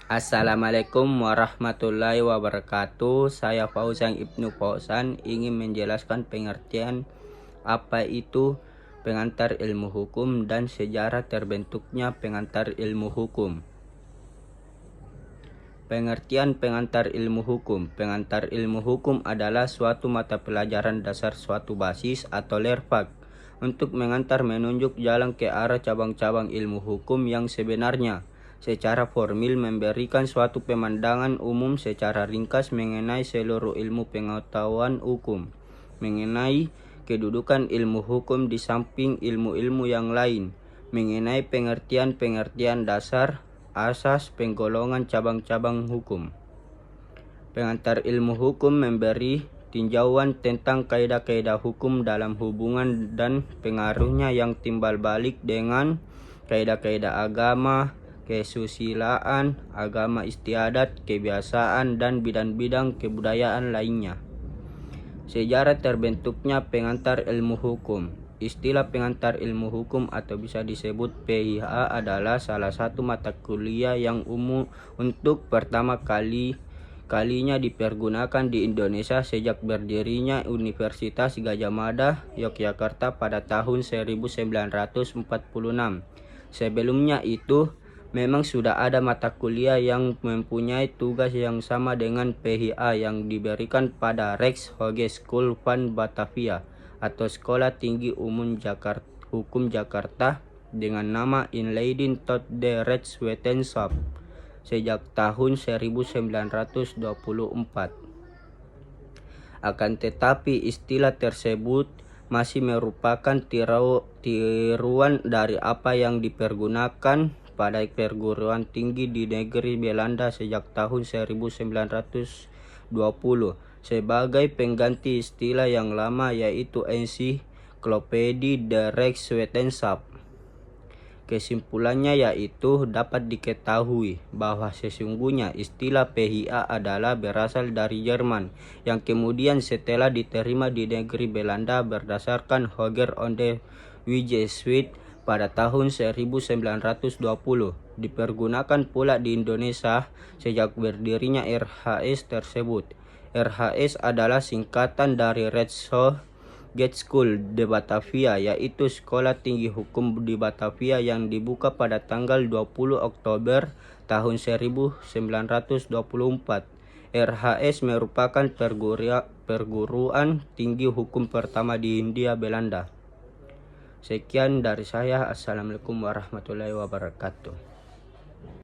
Assalamualaikum warahmatullahi wabarakatuh. Saya Fauzan Ibnu Fauzan ingin menjelaskan pengertian apa itu pengantar ilmu hukum dan sejarah terbentuknya pengantar ilmu hukum. Pengertian pengantar ilmu hukum. Pengantar ilmu hukum adalah suatu mata pelajaran dasar suatu basis atau lerfak untuk mengantar menunjuk jalan ke arah cabang-cabang ilmu hukum yang sebenarnya. Secara formil memberikan suatu pemandangan umum secara ringkas mengenai seluruh ilmu pengetahuan hukum, mengenai kedudukan ilmu hukum di samping ilmu-ilmu yang lain, mengenai pengertian-pengertian dasar, asas, penggolongan cabang-cabang hukum. Pengantar ilmu hukum memberi tinjauan tentang kaidah-kaidah hukum dalam hubungan dan pengaruhnya yang timbal balik dengan kaidah-kaidah agama, kesusilaan, agama istiadat, kebiasaan, dan bidang-bidang kebudayaan lainnya. Sejarah terbentuknya pengantar ilmu hukum. Istilah pengantar ilmu hukum atau bisa disebut PIH adalah salah satu mata kuliah yang umum untuk pertama kalinya dipergunakan di Indonesia sejak berdirinya Universitas Gadjah Mada, Yogyakarta pada tahun 1946. Sebelumnya itu, memang sudah ada mata kuliah yang mempunyai tugas yang sama dengan PHA yang diberikan pada Rijkshogeschool van Batavia atau Sekolah Tinggi Umum Hukum Jakarta dengan nama Inleiding tot de Rechtswetenschap sejak tahun 1924. Akan tetapi istilah tersebut masih merupakan tiruan dari apa yang dipergunakan pada perguruan tinggi di negeri Belanda sejak tahun 1920 sebagai pengganti istilah yang lama yaitu Encyclopedie de Rechtswetenschap. Kesimpulannya yaitu dapat diketahui bahwa sesungguhnya istilah PHA adalah berasal dari Jerman yang kemudian setelah diterima di negeri Belanda berdasarkan Hoger und Wiegeswit pada tahun 1920 dipergunakan pula di Indonesia sejak berdirinya RHS tersebut. RHS adalah singkatan dari Rechtshogeschool de Batavia, yaitu Sekolah Tinggi Hukum di Batavia yang dibuka pada tanggal 20 Oktober tahun 1924. RHS merupakan perguruan tinggi hukum pertama di Hindia Belanda. Sekian dari saya. Assalamualaikum warahmatullahi wabarakatuh.